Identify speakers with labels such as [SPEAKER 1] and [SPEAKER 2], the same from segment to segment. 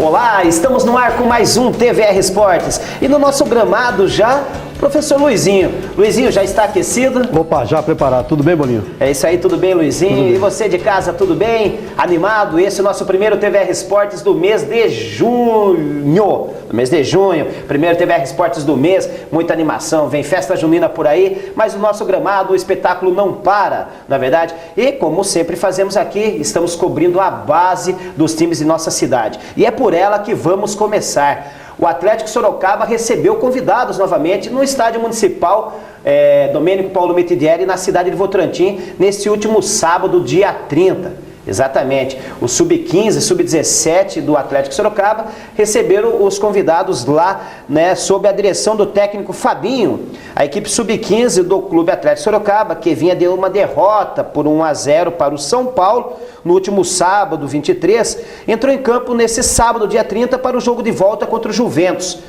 [SPEAKER 1] Olá, estamos no ar com mais um TVR Esportes e no nosso gramado já, professor Luizinho. Luizinho, já está aquecido?
[SPEAKER 2] Opa, já preparado. Tudo bem, Boninho?
[SPEAKER 1] É isso aí, tudo bem, Luizinho? Tudo bem. E você de casa, tudo bem? Animado? Esse é o nosso primeiro TVR Esportes do mês de junho. Primeiro TVR Esportes do mês, muita animação, vem festa junina por aí, mas o nosso gramado, o espetáculo não para, na verdade. E como sempre fazemos aqui, estamos cobrindo a base dos times de nossa cidade. E é por ela que vamos começar. O Atlético Sorocaba recebeu convidados novamente no estádio municipal Domênico Paulo Mitidieri, na cidade de Votorantim, nesse último sábado, dia 30. Exatamente, o Sub-15, Sub-17 do Atlético Sorocaba receberam os convidados lá, né, sob a direção do técnico Fabinho. A equipe Sub-15 do Clube Atlético Sorocaba, que vinha de uma derrota por 1-0 para o São Paulo no último sábado, 23, entrou em campo nesse sábado, dia 30, para o jogo de volta contra o Juventus.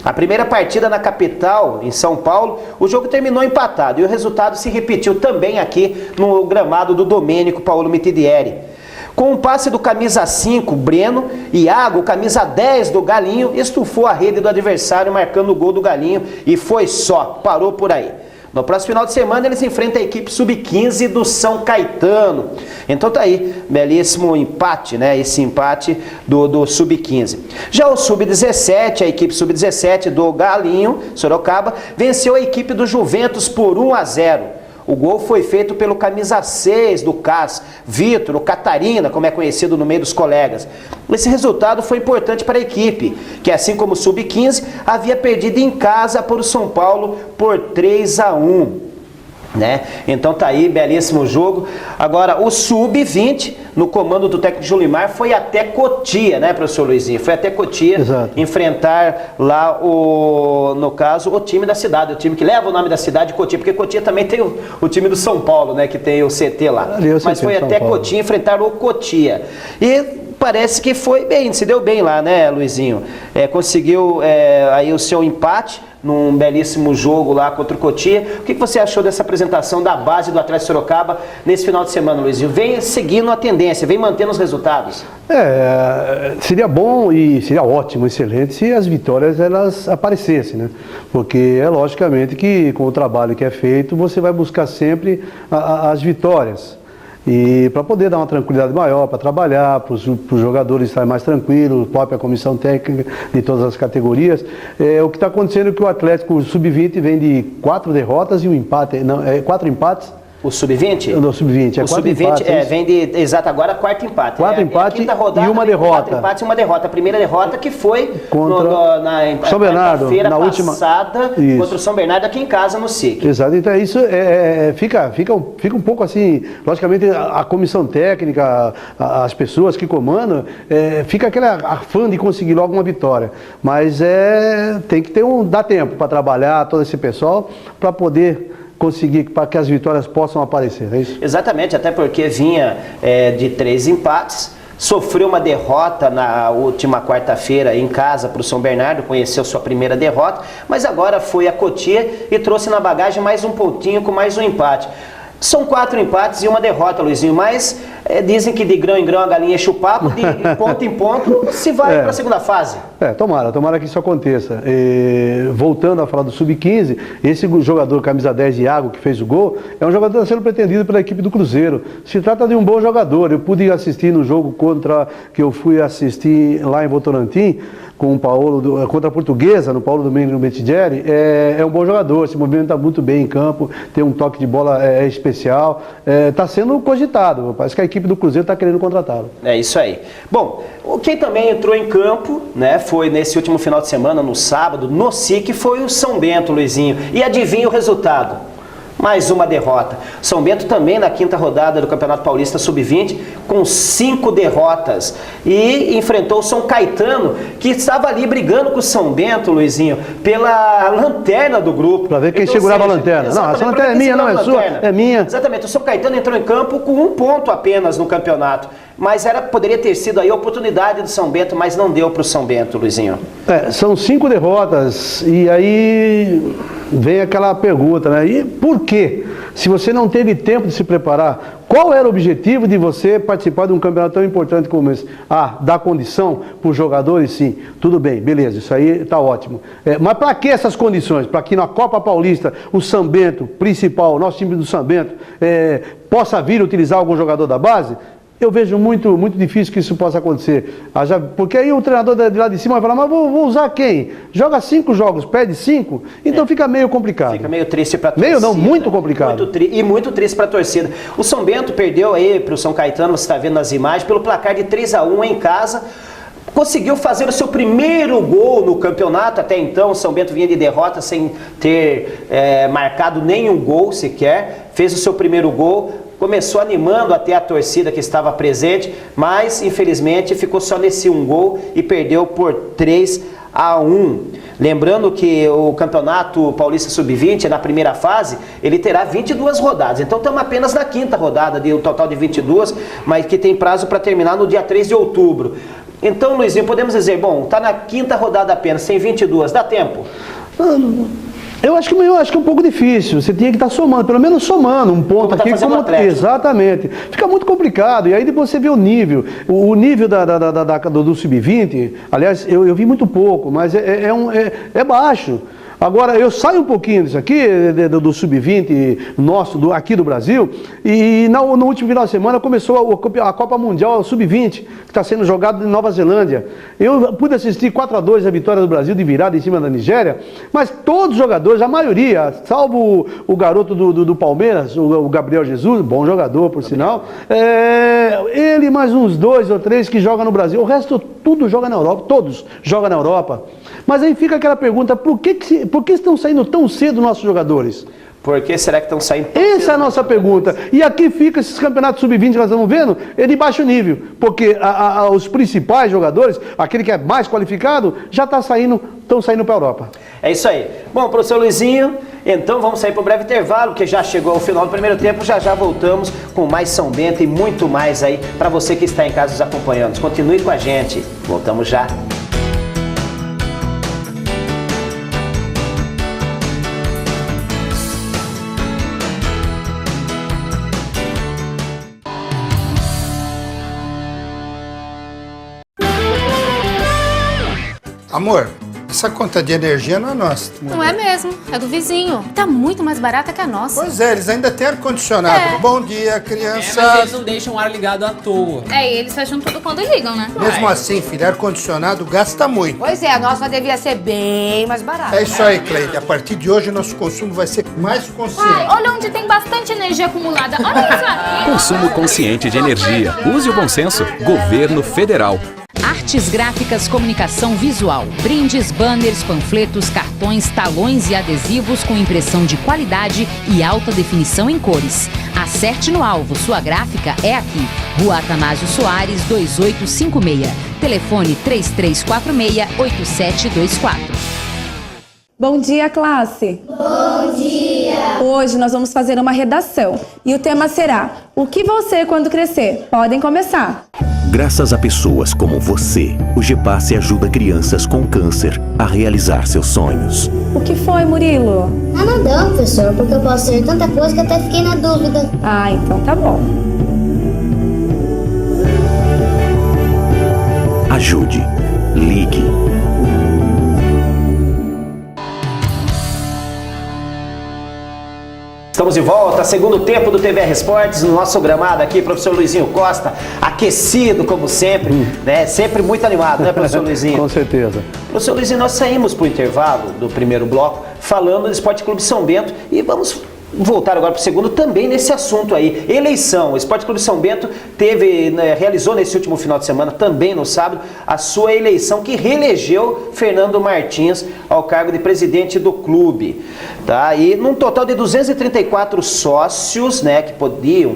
[SPEAKER 1] A primeira partida na capital, em São Paulo, o jogo terminou empatado e o resultado se repetiu também aqui no gramado do Domênico Paulo Mitidieri. Com um passe do camisa 5, Breno, Iago, camisa 10 do Galinho, estufou a rede do adversário marcando o gol do Galinho e foi só, parou por aí. No próximo final de semana eles enfrentam a equipe Sub-15 do São Caetano. Então tá aí, belíssimo empate, né? Esse empate do Sub-15. Já o Sub-17, a equipe Sub-17 do Galinho, Sorocaba, venceu a equipe do Juventus por 1-0. O gol foi feito pelo camisa 6 do CAS, Vitor, o Catarina, como é conhecido no meio dos colegas. Esse resultado foi importante para a equipe, que assim como o Sub-15, havia perdido em casa para o São Paulo por 3-1. Né? Então tá aí, belíssimo jogo. Agora o Sub-20, no comando do técnico Julimar, foi até Cotia, né, professor Luizinho? Foi até Cotia. Exato. Enfrentar lá no caso, o time da cidade, o time que leva o nome da cidade, Cotia, porque Cotia também tem o time do São Paulo, né, que tem o CT lá. Mas foi até Cotia enfrentar o Cotia. E parece que foi bem, se deu bem lá, né, Luizinho? Conseguiu aí o seu empate num belíssimo jogo lá contra o Cotia. O que você achou dessa apresentação da base do Atlético Sorocaba nesse final de semana, Luizinho? Vem seguindo a tendência, vem mantendo os resultados.
[SPEAKER 2] Seria bom e seria ótimo, excelente, se as vitórias elas aparecessem, né? Porque logicamente que com o trabalho que é feito, você vai buscar sempre as vitórias. E para poder dar uma tranquilidade maior para trabalhar, para os jogadores estarem mais tranquilos, a própria comissão técnica de todas as categorias. O que está acontecendo é que o Atlético Sub-20 vem de 4 derrotas e um empate, 4 empates.
[SPEAKER 1] O Sub-20?
[SPEAKER 2] Não, Sub-20.
[SPEAKER 1] O Sub-20 vem de, exato, agora quarto empate.
[SPEAKER 2] 4 empates e uma derrota.
[SPEAKER 1] 4 empates e uma derrota. A primeira derrota que foi
[SPEAKER 2] contra na São Bernardo,
[SPEAKER 1] na última passada, contra o São Bernardo aqui em casa, no SIC.
[SPEAKER 2] Exato, então isso fica um pouco assim, logicamente a comissão técnica, as pessoas que comandam, fica aquele afã de conseguir logo uma vitória. Mas tem que dar tempo para trabalhar todo esse pessoal, para poder conseguir, para que as vitórias possam aparecer, é isso?
[SPEAKER 1] Exatamente, até porque vinha de 3 empates, sofreu uma derrota na última quarta-feira em casa para o São Bernardo, conheceu sua primeira derrota, mas agora foi a Cotia e trouxe na bagagem mais um pontinho com mais um empate. São 4 empates e uma derrota, Luizinho, mas dizem que de grão em grão a galinha enche o papo, de ponto em ponto se vai para a segunda fase.
[SPEAKER 2] Tomara que isso aconteça. Voltando a falar do Sub-15, esse jogador camisa 10, Iago, que fez o gol, é um jogador sendo pretendido pela equipe do Cruzeiro. Se trata de um bom jogador. Eu pude assistir no jogo que eu fui assistir lá em Votorantim, com o Paulo, contra a Portuguesa, no Paulo Domênico Mitidieri. É um bom jogador, se movimenta muito bem em campo, tem um toque de bola especial, está sendo cogitado, parece que a equipe do Cruzeiro está querendo contratá-lo.
[SPEAKER 1] É isso aí. Bom, quem também entrou em campo, né, foi nesse último final de semana, no sábado, no SIC, foi o São Bento, Luizinho. E adivinha o resultado? Mais uma derrota. São Bento também na 5ª rodada do Campeonato Paulista Sub-20, com 5 derrotas. E enfrentou o São Caetano, que estava ali brigando com o São Bento, Luizinho, pela lanterna do grupo.
[SPEAKER 2] Para ver quem segurava a lanterna. Não, essa lanterna é minha, não é sua, é minha.
[SPEAKER 1] Exatamente, o São Caetano entrou em campo com 1 ponto apenas no campeonato. Mas poderia ter sido aí a oportunidade do São Bento, mas não deu para o São Bento, Luizinho.
[SPEAKER 2] São 5 derrotas, e aí vem aquela pergunta, né? E por quê? se você não teve tempo de se preparar, qual era o objetivo de você participar de um campeonato tão importante como esse? Ah, dar condição para os jogadores? Sim, tudo bem, beleza, isso aí está ótimo. Mas para que essas condições? Para que na Copa Paulista o São Bento, principal, o nosso time do São Bento, possa vir utilizar algum jogador da base? Eu vejo muito difícil que isso possa acontecer. Porque aí o treinador de lá de cima vai falar, mas vou usar quem? Joga 5 jogos, perde 5, então fica meio complicado.
[SPEAKER 1] Fica meio triste para a torcida.
[SPEAKER 2] Meio não, muito complicado.
[SPEAKER 1] Muito triste para a torcida. O São Bento perdeu aí para o São Caetano, você está vendo nas imagens, pelo placar de 3-1 em casa. Conseguiu fazer o seu primeiro gol no campeonato. Até então o São Bento vinha de derrota sem ter marcado nenhum gol sequer. Fez o seu primeiro gol. Começou animando até a torcida que estava presente, mas infelizmente ficou só nesse um gol e perdeu por 3-1. Lembrando que o Campeonato Paulista Sub-20, na primeira fase, ele terá 22 rodadas. Então estamos apenas na 5ª rodada, de um total de 22, mas que tem prazo para terminar no dia 3 de outubro. Então, Luizinho, podemos dizer, bom, está na 5ª rodada apenas, tem 22, dá tempo?
[SPEAKER 2] Eu acho que é um pouco difícil. Você tinha que estar somando, pelo menos somando um ponto aqui. Exatamente. Fica muito complicado. E aí depois você vê o nível. O nível do Sub-20, aliás, eu vi muito pouco, mas é baixo. Agora, eu saio um pouquinho disso aqui, do Sub-20 nosso, aqui do Brasil, e no último final de semana começou a Copa Mundial Sub-20, que está sendo jogado em Nova Zelândia. Eu pude assistir 4-2 a vitória do Brasil de virada em cima da Nigéria, mas todos os jogadores, a maioria, salvo o garoto do Palmeiras, o Gabriel Jesus, bom jogador, por sinal, ele mais uns 2 ou 3 que jogam no Brasil, o resto tudo joga na Europa, todos jogam na Europa. Mas aí fica aquela pergunta, por que estão saindo tão cedo nossos jogadores?
[SPEAKER 1] Por que será que estão saindo tão
[SPEAKER 2] cedo? Essa é a nossa pergunta. E aqui fica esses campeonatos sub-20 que nós estamos vendo, é de baixo nível. Porque os principais jogadores, aquele que é mais qualificado, já estão saindo para a Europa.
[SPEAKER 1] É isso aí. Bom, professor Luizinho, então vamos sair para um breve intervalo, que já chegou ao final do primeiro tempo. Já voltamos com mais São Bento e muito mais aí para você que está em casa nos acompanhando. Continue com a gente. Voltamos já.
[SPEAKER 3] Amor, essa conta de energia não é nossa.
[SPEAKER 4] Não é mesmo, é do vizinho. Tá muito mais barata que a nossa.
[SPEAKER 3] Pois é, eles ainda têm ar-condicionado. Bom dia, crianças.
[SPEAKER 5] Mas eles não deixam o ar ligado à toa.
[SPEAKER 4] E eles fecham tudo quando ligam, né?
[SPEAKER 3] Mesmo assim, filho, ar-condicionado gasta muito.
[SPEAKER 6] Pois é, a nossa devia ser bem mais barata.
[SPEAKER 3] É isso aí, Cleide. A partir de hoje, nosso consumo vai ser mais consciente.
[SPEAKER 4] Pai, olha onde tem bastante energia acumulada. Olha isso aqui.
[SPEAKER 7] Consumo consciente de energia. Use o bom senso. Governo Federal.
[SPEAKER 8] Artes gráficas, comunicação visual, brindes, banners, panfletos, cartões, talões e adesivos com impressão de qualidade e alta definição em cores. Acerte no alvo, sua gráfica é aqui. Rua Atanásio Soares, 2856. Telefone 3346-8724.
[SPEAKER 9] Bom dia, classe!
[SPEAKER 10] Bom dia!
[SPEAKER 9] Hoje nós vamos fazer uma redação e o tema será: o que vou ser quando crescer? Podem começar!
[SPEAKER 11] Graças a pessoas como você, o GEPASSE ajuda crianças com câncer a realizar seus sonhos.
[SPEAKER 9] O que foi, Murilo?
[SPEAKER 10] Nada não, professor, porque eu posso ser tanta coisa que até fiquei na dúvida.
[SPEAKER 9] Ah, então tá bom.
[SPEAKER 11] Ajude. Ligue.
[SPEAKER 1] Estamos de volta, segundo tempo do TVR Esportes, no nosso gramado aqui, professor Luizinho Costa, aquecido como sempre, né? Sempre muito animado, né, professor Luizinho?
[SPEAKER 2] Com certeza.
[SPEAKER 1] Professor Luizinho, nós saímos para o intervalo do primeiro bloco falando do Esporte Clube São Bento e vamos voltar agora para o segundo também nesse assunto aí, eleição. O Esporte Clube São Bento realizou nesse último final de semana, também no sábado, a sua eleição que reelegeu Fernando Martins ao cargo de presidente do clube. Tá? E num total de 234 sócios, né, que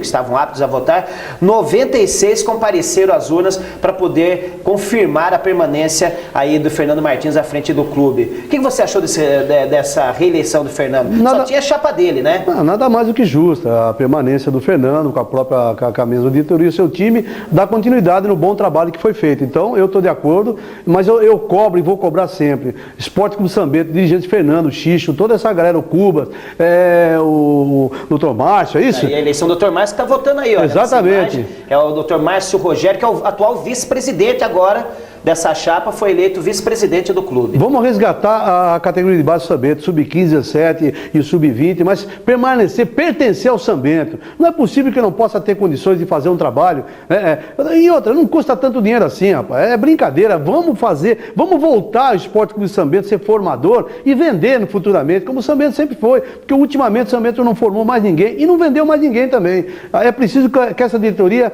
[SPEAKER 1] estavam aptos a votar, 96 compareceram às urnas para poder confirmar a permanência aí do Fernando Martins à frente do clube. O que você achou dessa reeleição do Fernando? Só tinha a chapa dele, né?
[SPEAKER 2] Nada mais do que justa. A permanência do Fernando com a própria com a mesma diretoria e o seu time dá continuidade no bom trabalho que foi feito. Então, eu estou de acordo, mas eu cobro e vou cobrar sempre. Esporte Clube São Bento, dirigente Fernando, Xixo, toda essa galera, o Cubas, o Dr. Márcio, é isso?
[SPEAKER 1] E a eleição do Dr. Márcio que está votando aí, ó.
[SPEAKER 2] Exatamente.
[SPEAKER 1] É o Dr. Márcio Rogério, que é o atual vice-presidente agora dessa chapa, foi eleito vice-presidente do clube.
[SPEAKER 2] Vamos resgatar a categoria de base do São Bento, sub-15, 17 e o sub-20, mas pertencer ao São Bento. Não é possível que eu não possa ter condições de fazer um trabalho. E outra, não custa tanto dinheiro assim, rapaz. É brincadeira. Vamos voltar ao Esporte Clube São Bento, ser formador e vender futuramente, como o São Bento sempre foi. Porque ultimamente o São Bento não formou mais ninguém e não vendeu mais ninguém também. É preciso que essa diretoria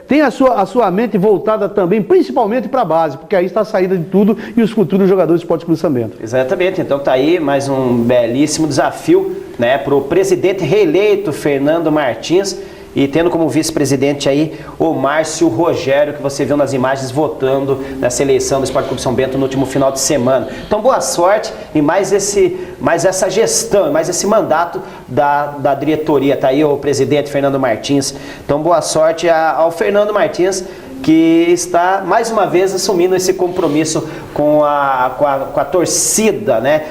[SPEAKER 2] tenha a sua mente voltada também, principalmente para a base, porque aí está a saída de tudo e os futuros jogadores do Esporte Clube São Bento.
[SPEAKER 1] Exatamente, então tá aí mais um belíssimo desafio, né, para o presidente reeleito Fernando Martins e tendo como vice-presidente aí o Márcio Rogério, que você viu nas imagens votando nessa eleição do Esporte Clube São Bento no último final de semana. Então boa sorte e mais essa gestão, mais esse mandato da diretoria, tá aí o presidente Fernando Martins. Então boa sorte ao Fernando Martins, que está mais uma vez assumindo esse compromisso com a torcida, né,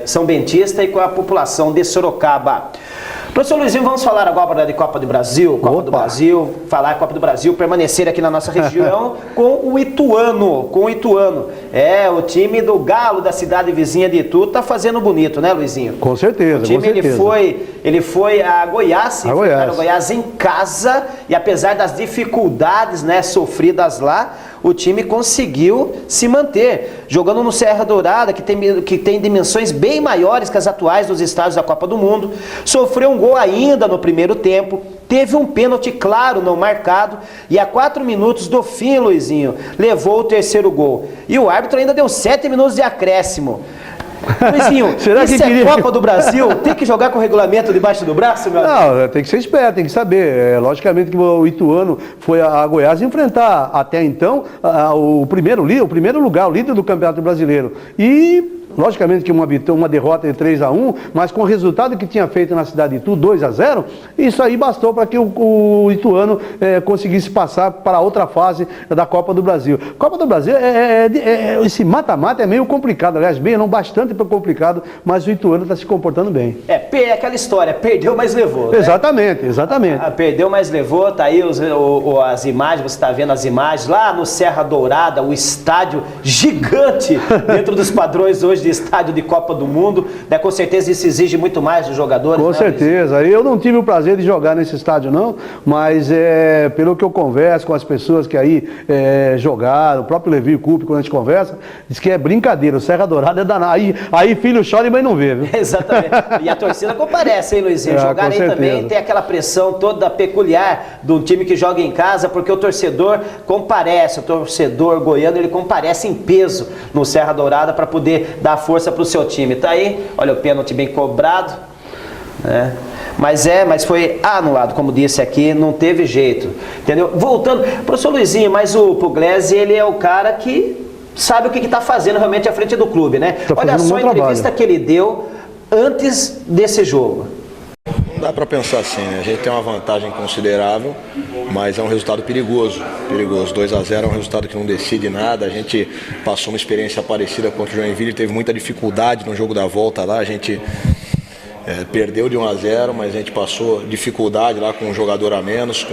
[SPEAKER 1] são bentista e com a população de Sorocaba. Professor Luizinho, vamos falar agora de Copa do Brasil, falar Copa do Brasil, permanecer aqui na nossa região com o Ituano, o time do Galo da cidade vizinha de Itu tá fazendo bonito, né, Luizinho?
[SPEAKER 2] Com certeza,
[SPEAKER 1] o time, ele foi a Goiás, Goiás em casa, e apesar das dificuldades, né, sofridas lá, o time conseguiu se manter, jogando no Serra Dourada, que tem dimensões bem maiores que as atuais dos estádios da Copa do Mundo, sofreu um gol ainda no primeiro tempo, teve um pênalti claro não marcado, e a 4 minutos do fim, Luizinho, levou o terceiro gol. E o árbitro ainda deu 7 minutos de acréscimo. Luizinho, isso é Copa do Brasil? Tem que jogar com o regulamento debaixo do braço, meu amigo?
[SPEAKER 2] Não, tem que ser esperto, tem que saber. Logicamente que o Ituano foi a Goiás enfrentar até então o primeiro lugar, o líder do Campeonato Brasileiro. E logicamente que uma derrota de 3-1, mas com o resultado que tinha feito na cidade de Itu, 2-0, isso aí bastou para que o Ituano conseguisse passar para outra fase da Copa do Brasil. Copa do Brasil, esse mata-mata é meio complicado, aliás, não bastante complicado, mas o Ituano está se comportando bem.
[SPEAKER 1] É aquela história, perdeu, mas levou.
[SPEAKER 2] Exatamente.
[SPEAKER 1] Perdeu, mas levou, tá aí as imagens, você está vendo as imagens, lá no Serra Dourada, o estádio gigante, dentro dos padrões hoje de estádio de Copa do Mundo, né? Com certeza isso exige muito mais dos jogadores.
[SPEAKER 2] Com certeza. Eu não tive o prazer de jogar nesse estádio não, mas pelo que eu converso com as pessoas que aí jogaram, o próprio Levi Coupe, quando a gente conversa, diz que é brincadeira, o Serra Dourada é danado. Aí filho chora e mãe não vê, viu?
[SPEAKER 1] Exatamente. E a torcida comparece, hein, Luizinho? Jogar aí também tem aquela pressão toda peculiar do time que joga em casa, porque o torcedor comparece, o torcedor goiano, ele comparece em peso no Serra Dourada para poder dar força para o seu time. Tá aí, olha o pênalti bem cobrado, né? Mas foi anulado, como disse aqui, não teve jeito, entendeu? Voltando, professor Luizinho, mas o Puglisi, ele é o cara que sabe o que está fazendo realmente à frente do clube, né? Olha só a entrevista que ele deu antes desse jogo.
[SPEAKER 12] Não dá para pensar assim, né? A gente tem uma vantagem considerável, mas é um resultado perigoso. 2-0 é um resultado que não decide nada. A gente passou uma experiência parecida contra o Joinville, teve muita dificuldade no jogo da volta lá. A gente perdeu de 1-0, mas a gente passou dificuldade lá com um jogador a menos.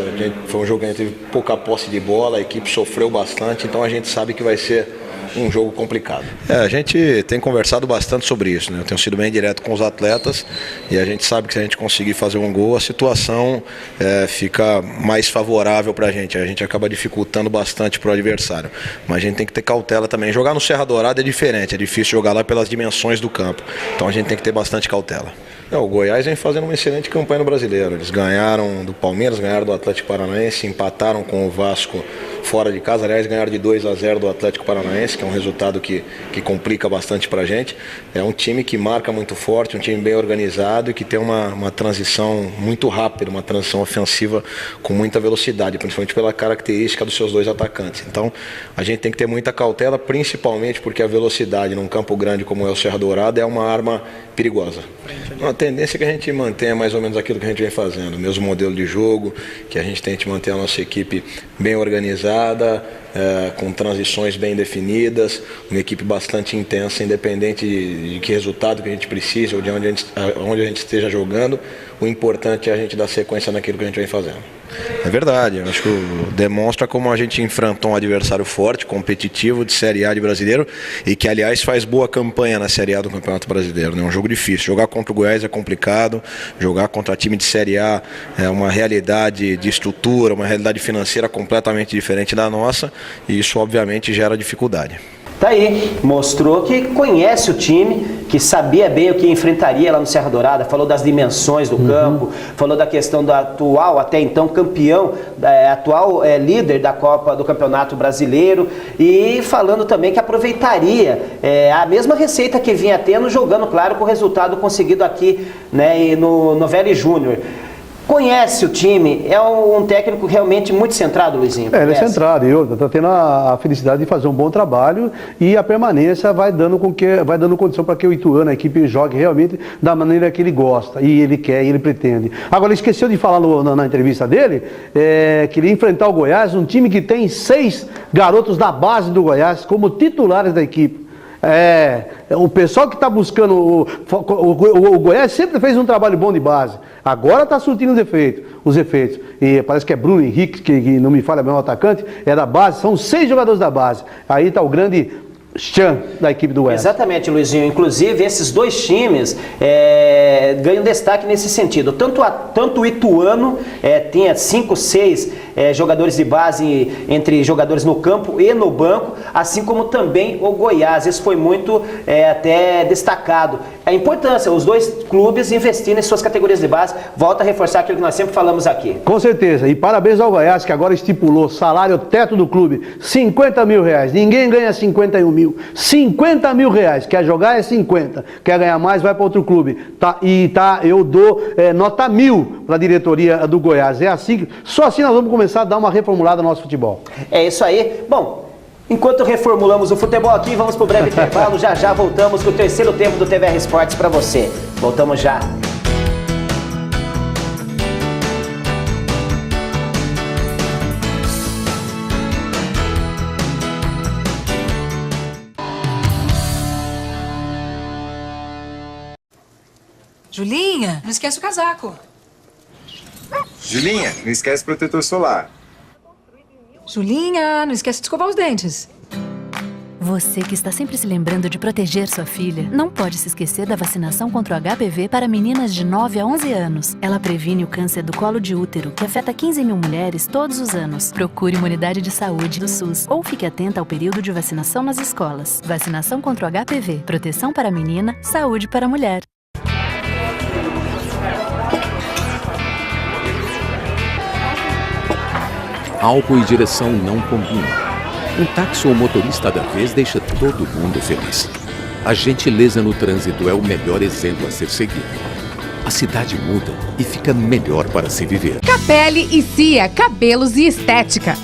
[SPEAKER 12] Foi um jogo que a gente teve pouca posse de bola, a equipe sofreu bastante, então a gente sabe que vai ser um jogo complicado. A gente tem conversado bastante sobre isso, né? Eu tenho sido bem direto com os atletas e a gente sabe que se a gente conseguir fazer um gol, a situação fica mais favorável para a gente acaba dificultando bastante para o adversário, mas a gente tem que ter cautela também. Jogar no Serra Dourada é diferente, é difícil jogar lá pelas dimensões do campo, então a gente tem que ter bastante cautela. O Goiás vem fazendo uma excelente campanha no Brasileiro. Eles ganharam do Palmeiras, ganharam do Atlético Paranaense, empataram com o Vasco fora de casa. Aliás, ganhar de 2-0 do Atlético Paranaense, que é um resultado que complica bastante pra gente. É um time que marca muito forte, um time bem organizado e que tem uma transição muito rápida, uma transição ofensiva com muita velocidade, principalmente pela característica dos seus 2 atacantes. Então, a gente tem que ter muita cautela, principalmente porque a velocidade num campo grande como é o Serra Dourada é uma arma perigosa. A tendência é que a gente mantenha mais ou menos aquilo que a gente vem fazendo, o mesmo modelo de jogo, que a gente tente manter a nossa equipe bem organizada, com transições bem definidas, uma equipe bastante intensa, independente de que resultado que a gente precise ou de onde a gente esteja jogando. O importante é a gente dar sequência naquilo que a gente vem fazendo. É verdade, eu acho que demonstra como a gente enfrentou um adversário forte, competitivo, de Série A de brasileiro, e que, aliás, faz boa campanha na Série A do Campeonato Brasileiro, né? É um jogo difícil. Jogar contra o Goiás é complicado, jogar contra time de Série A é uma realidade de estrutura, uma realidade financeira completamente diferente da nossa, e isso, obviamente, gera dificuldade.
[SPEAKER 1] Tá aí, mostrou que conhece o time, que sabia bem o que enfrentaria lá no Serra Dourada, falou das dimensões do campo, falou da questão do atual, até então, campeão, atual líder da Copa do Campeonato Brasileiro, e falando também que aproveitaria a mesma receita que vinha tendo, jogando, claro, com o resultado conseguido aqui, né, no Velho Júnior. Conhece o time, é um técnico realmente muito centrado, Luizinho.
[SPEAKER 2] Ele é centrado e está tendo a felicidade de fazer um bom trabalho, e a permanência vai dando condição para que o Ituano, a equipe, jogue realmente da maneira que ele gosta, e ele quer, e ele pretende. Agora, ele esqueceu de falar na entrevista dele, que ele ia enfrentar o Goiás, um time que tem 6 garotos da base do Goiás como titulares da equipe. O pessoal que está buscando, o Goiás sempre fez um trabalho bom de base, agora está surtindo os efeitos, e parece que é Bruno Henrique, que não me falha bem, o atacante, é da base, são 6 jogadores da base, aí está o grande Chan da equipe do Goiás.
[SPEAKER 1] Exatamente, Luizinho, inclusive esses 2 times ganham destaque nesse sentido, tanto o Ituano tinha 5, 6 jogadores de base entre jogadores no campo e no banco, assim como também o Goiás. Isso foi muito até destacado. A importância, os 2 clubes investirem em suas categorias de base, volta a reforçar aquilo que nós sempre falamos aqui.
[SPEAKER 2] Com certeza, e parabéns ao Goiás, que agora estipulou salário teto do clube, R$50 mil, ninguém ganha 51 mil, 50 mil reais, quer jogar é 50, quer ganhar mais vai para outro clube, eu dou nota 1000 para a diretoria do Goiás, assim, só assim nós vamos começar a dar uma reformulada no nosso futebol.
[SPEAKER 1] É isso aí. Bom, enquanto reformulamos o futebol aqui, vamos para o breve intervalo, já voltamos com o terceiro tempo do TVR Esportes para você. Voltamos já.
[SPEAKER 6] Julinha, não esquece o casaco.
[SPEAKER 13] Julinha, não esquece o protetor solar.
[SPEAKER 6] Julinha, não esquece de escovar os dentes.
[SPEAKER 4] Você que está sempre se lembrando de proteger sua filha, não pode se esquecer da vacinação contra o HPV para meninas de 9 a 11 anos. Ela previne o câncer do colo de útero, que afeta 15 mil mulheres todos os anos. Procure uma unidade de saúde do SUS ou fique atenta ao período de vacinação nas escolas. Vacinação contra o HPV, proteção para a menina, saúde para a mulher.
[SPEAKER 7] Álcool e direção não combinam. Um táxi ou motorista da vez deixa todo mundo feliz. A gentileza no trânsito é o melhor exemplo a ser seguido. A cidade muda e fica melhor para se viver.
[SPEAKER 8] Capelli e Cia, cabelos e estética.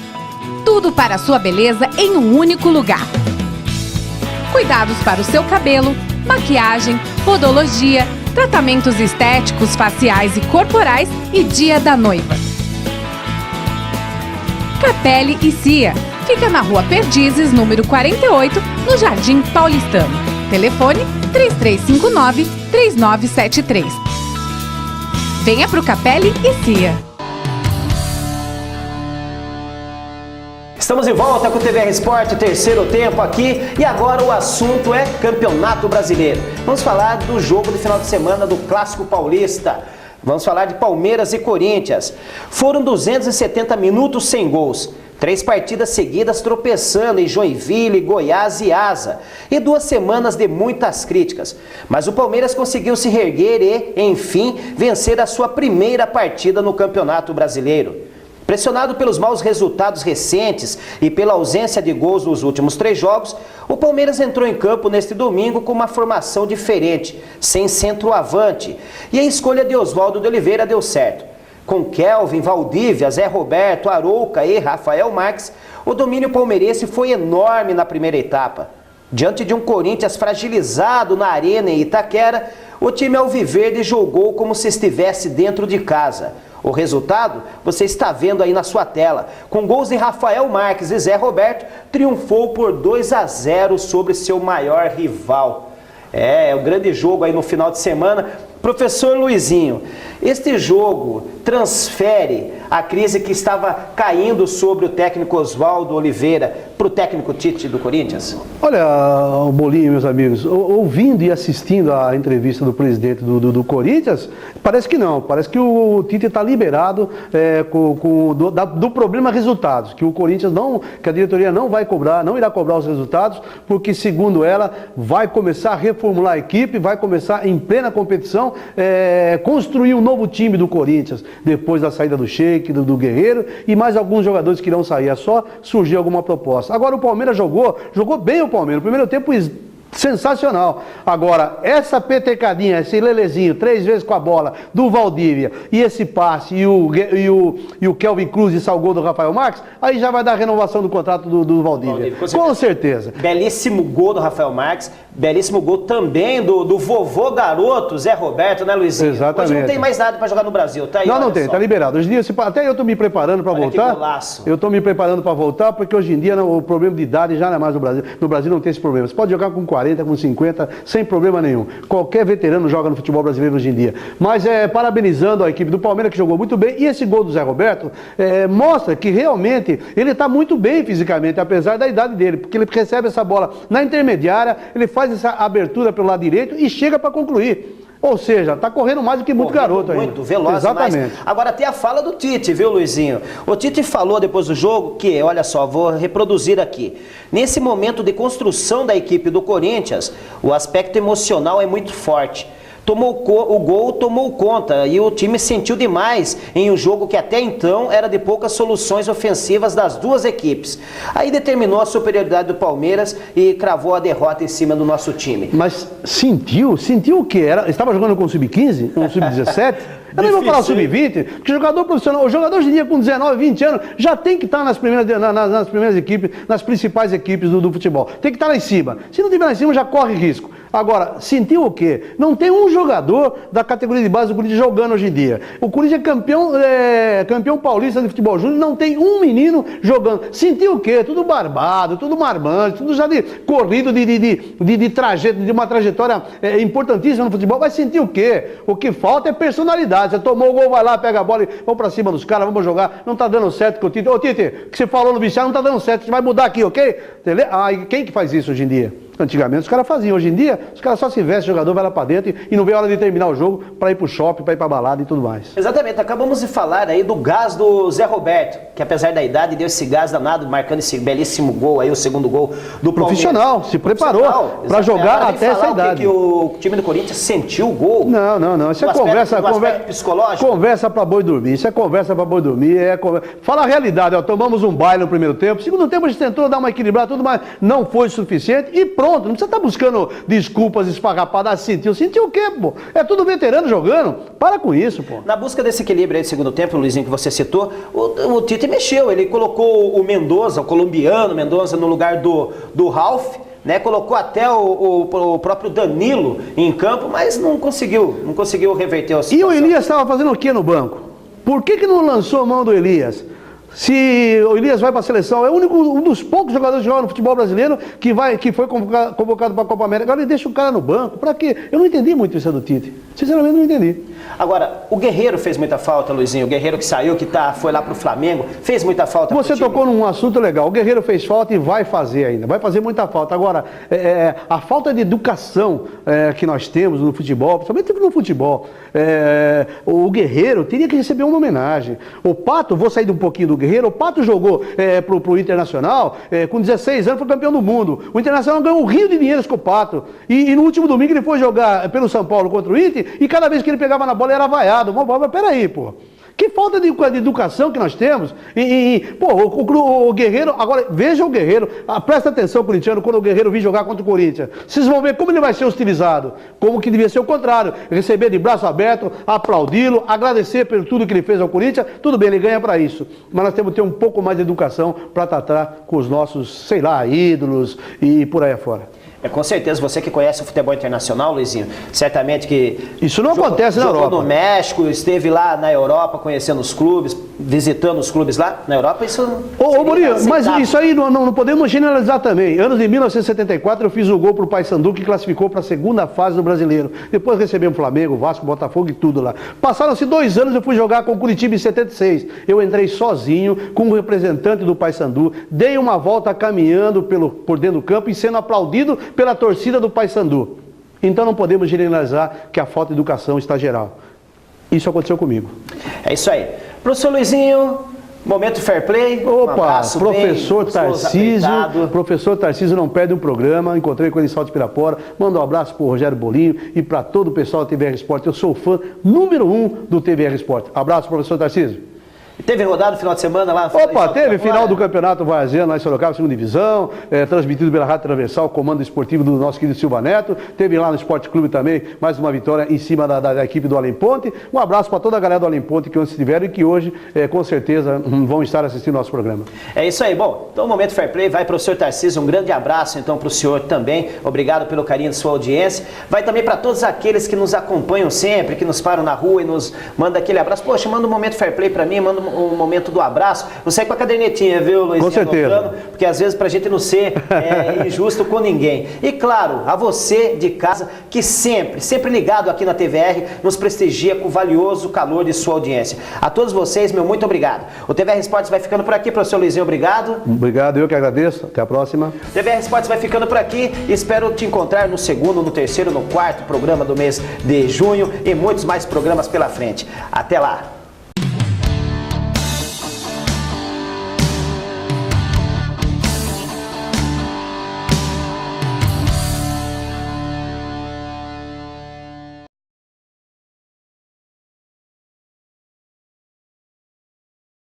[SPEAKER 8] Tudo para a sua beleza em um único lugar. Cuidados para o seu cabelo, maquiagem, podologia, tratamentos estéticos, faciais e corporais e dia da noiva. Capelli e Cia. Fica na Rua Perdizes, número 48, no Jardim Paulistano. Telefone 3359-3973. Venha pro Capelli e Cia.
[SPEAKER 1] Estamos de volta com o TVR Esporte, terceiro tempo aqui, e agora o assunto é Campeonato Brasileiro. Vamos falar do jogo do final de semana do Clássico Paulista. Vamos falar de Palmeiras e Corinthians. Foram 270 minutos sem gols. 3 partidas seguidas tropeçando em Joinville, Goiás e Asa. E 2 semanas de muitas críticas. Mas o Palmeiras conseguiu se reerguer e, enfim, vencer a sua primeira partida no Campeonato Brasileiro. Pressionado pelos maus resultados recentes e pela ausência de gols nos últimos 3 jogos, o Palmeiras entrou em campo neste domingo com uma formação diferente, sem centroavante, e a escolha de Oswaldo de Oliveira deu certo. Com Kelvin, Valdívia, Zé Roberto, Arouca e Rafael Marques, o domínio palmeirense foi enorme na primeira etapa. Diante de um Corinthians fragilizado na arena em Itaquera, o time alviverde jogou como se estivesse dentro de casa. O resultado você está vendo aí na sua tela. Com gols de Rafael Marques e Zé Roberto, triunfou por 2-0 sobre seu maior rival. É o grande jogo aí no final de semana. Professor Luizinho, este jogo transfere a crise que estava caindo sobre o técnico Oswaldo Oliveira para o técnico Tite do Corinthians?
[SPEAKER 2] Olha, Bolinho, meus amigos, ouvindo e assistindo a entrevista do presidente do Corinthians, parece que não. Parece que o Tite está liberado do problema resultados, que o Corinthians que a diretoria não irá cobrar os resultados, porque, segundo ela, vai começar a reformular a equipe, vai começar em plena competição, construir um novo time do Corinthians, depois da saída do Sheik, do Guerreiro, e mais alguns jogadores que irão sair. É só surgir alguma proposta. Agora o Palmeiras jogou bem o Palmeiras. No primeiro tempo, sensacional. Agora, essa petecadinha, esse lelezinho, 3 vezes com a bola, do Valdívia, e esse passe, e o Kelvin Cruz e salgou do Rafael Marques, aí já vai dar a renovação do contrato do Valdívia. Com certeza.
[SPEAKER 1] Belíssimo gol do Rafael Marques, belíssimo gol também do vovô garoto, Zé Roberto, né, Luizinho?
[SPEAKER 2] Exatamente.
[SPEAKER 1] Hoje não tem mais nada para jogar no Brasil, tá aí?
[SPEAKER 2] Não tem, tá liberado. Hoje em dia, até eu estou me preparando para voltar.
[SPEAKER 1] Que golaço.
[SPEAKER 2] Eu estou me preparando para voltar, porque hoje em dia o problema de idade já não é mais no Brasil. No Brasil não tem esse problema. Você pode jogar com 40, com 50, sem problema nenhum. Qualquer veterano joga no futebol brasileiro hoje em dia. Mas parabenizando a equipe do Palmeiras, que jogou muito bem, e esse gol do Zé Roberto mostra que realmente ele está muito bem fisicamente, apesar da idade dele, porque ele recebe essa bola na intermediária, ele faz essa abertura pelo lado direito e chega para concluir. Ou seja, está correndo mais do que muito garoto ainda.
[SPEAKER 1] Muito veloz.
[SPEAKER 2] Exatamente.
[SPEAKER 1] Mais. Agora tem a fala do Tite, viu, Luizinho? O Tite falou depois do jogo que, olha só, vou reproduzir aqui. Nesse momento de construção da equipe do Corinthians, o aspecto emocional é muito forte. O gol tomou conta e o time sentiu demais em um jogo que até então era de poucas soluções ofensivas das duas equipes. Aí determinou a superioridade do Palmeiras e cravou a derrota em cima do nosso time.
[SPEAKER 2] Mas sentiu o quê? Estava jogando com o Sub-15, com o Sub-17? Eu nem vou falar Sub-20, porque jogador profissional, o jogador hoje em dia com 19, 20 anos, já tem que estar nas primeiras equipes, nas principais equipes do futebol. Tem que estar lá em cima. Se não estiver lá em cima, já corre risco. Agora, sentiu o quê? Não tem um jogador da categoria de base do Corinthians jogando hoje em dia. O Corinthians é campeão paulista de futebol júnior, não tem um menino jogando. Sentiu o quê? Tudo barbado, tudo marmante, tudo já de corrido de uma trajetória importantíssima no futebol. Vai sentir o quê? O que falta é personalidade. Você tomou o gol, vai lá, pega a bola e vamos pra cima dos caras, vamos jogar. Não tá dando certo com o Tite. Ô Tite, o que você falou no vestiário não tá dando certo, a gente vai mudar aqui, ok? E quem que faz isso hoje em dia? Antigamente os caras faziam, hoje em dia os caras só se vestem, o jogador vai lá pra dentro e não vê a hora de terminar o jogo pra ir pro shopping, pra ir pra balada e tudo mais.
[SPEAKER 1] Exatamente, acabamos de falar aí do gás do Zé Roberto, que apesar da idade deu esse gás danado, marcando esse belíssimo gol aí, o segundo gol do Palmeiras.
[SPEAKER 2] Profissional, se preparou pra jogar até essa idade.
[SPEAKER 1] Que o time do Corinthians sentiu o gol.
[SPEAKER 2] Não, isso é conversa
[SPEAKER 1] psicológico.
[SPEAKER 2] Conversa pra boi dormir, isso é conversa pra boi dormir, Fala a realidade, tomamos um baile no primeiro tempo, segundo tempo a gente tentou dar uma equilibrada, tudo, mas não foi suficiente e pronto, não precisa estar buscando desculpas esfarrapadas, sentiu o quê, pô? É tudo veterano jogando, para com isso, pô.
[SPEAKER 1] Na busca desse equilíbrio aí do segundo tempo, Luizinho, que você citou, o Tite mexeu, ele colocou o Mendoza, o colombiano Mendoza, no lugar do Ralf, né? Colocou até o próprio Danilo em campo, mas não conseguiu reverter a situação.
[SPEAKER 2] E o Elias estava fazendo o quê no banco? Por que não lançou a mão do Elias? Se o Elias vai para a seleção, é um dos poucos jogadores que jogam no futebol brasileiro que foi convocado para a Copa América. Agora ele deixa o cara no banco. Para quê? Eu não entendi muito isso do Tite. Sinceramente, não entendi.
[SPEAKER 1] Agora, o Guerreiro fez muita falta, Luizinho. O Guerreiro que saiu, foi lá pro Flamengo, fez muita falta.
[SPEAKER 2] Você tocou num assunto legal. O Guerreiro fez falta e vai fazer ainda. Vai fazer muita falta. Agora, a falta de educação que nós temos no futebol, principalmente no futebol, o Guerreiro teria que receber uma homenagem. O Pato, vou sair um pouquinho do Guerreiro, o Pato jogou pro Internacional, com 16 anos foi campeão do mundo. O Internacional ganhou um rio de dinheiro com o Pato. E no último domingo ele foi jogar pelo São Paulo contra o Inter, e cada vez que ele pegava na bola era vaiado. Mas peraí, pô. Que falta de educação que nós temos. O Guerreiro, agora veja o Guerreiro, presta atenção, corintiano, quando o Guerreiro vir jogar contra o Corinthians. Vocês vão ver como ele vai ser hostilizado. Como que devia ser o contrário. Receber de braço aberto, aplaudi-lo, agradecer por tudo que ele fez ao Corinthians. Tudo bem, ele ganha para isso. Mas nós temos que ter um pouco mais de educação para tratar com os nossos, sei lá, ídolos e por aí afora.
[SPEAKER 1] Com certeza, você que conhece o futebol internacional, Luizinho, certamente que...
[SPEAKER 2] Isso não acontece na Europa.
[SPEAKER 1] Jogou no México, esteve lá na Europa conhecendo os clubes, visitando os clubes lá na Europa, isso...
[SPEAKER 2] Ô Murilo, mas isso aí não podemos generalizar também. Anos de 1974 eu fiz o gol pro Paysandu que classificou para a segunda fase do Brasileiro. Depois recebemos Flamengo, Vasco, Botafogo e tudo lá. Passaram-se 2 anos, eu fui jogar com o Curitiba em 76. Eu entrei sozinho com um representante do Paysandu, dei uma volta caminhando por dentro do campo e sendo aplaudido pela torcida do Paysandu. Então não podemos generalizar que a falta de educação está geral. Isso aconteceu comigo.
[SPEAKER 1] É isso aí. Professor Luizinho, momento fair play.
[SPEAKER 2] Opa, professor Tarcísio não perde um programa. Encontrei com ele em Salto de Pirapora. Manda um abraço para o Rogério Bolinho e para todo o pessoal da TVR Esporte. Eu sou fã número 1 do TVR Esporte. Abraço, professor Tarcísio.
[SPEAKER 1] Teve rodada no final de semana lá?
[SPEAKER 2] Opa, teve final do Campeonato Varziano lá em Sorocaba, segunda divisão, transmitido pela Rádio Transversal, comando esportivo do nosso querido Silva Neto. Teve lá no Esporte Clube também mais uma vitória em cima da equipe do Além Ponte. Um abraço para toda a galera do Além Ponte que ontem estiveram e que hoje, com certeza, vão estar assistindo nosso programa.
[SPEAKER 1] É isso aí. Bom, então o Momento Fair Play vai para o senhor Tarcísio. Um grande abraço então para o senhor também. Obrigado pelo carinho de sua audiência. Vai também para todos aqueles que nos acompanham sempre, que nos param na rua e nos mandam aquele abraço. Poxa, manda um Momento Fair Play para mim, manda um momento do abraço. Não sai com a cadernetinha, viu, Luizinho?
[SPEAKER 2] Com certeza.
[SPEAKER 1] Anotando, porque às vezes pra gente não ser injusto com ninguém. E claro, a você de casa que sempre ligado aqui na TVR, nos prestigia com o valioso calor de sua audiência. A todos vocês, meu muito obrigado. O TVR Esportes vai ficando por aqui, professor Luizinho, obrigado.
[SPEAKER 2] Obrigado, eu que agradeço. Até a próxima.
[SPEAKER 1] O TVR Esportes vai ficando por aqui. Espero te encontrar no segundo, no terceiro, no quarto programa do mês de junho e muitos mais programas pela frente. Até lá.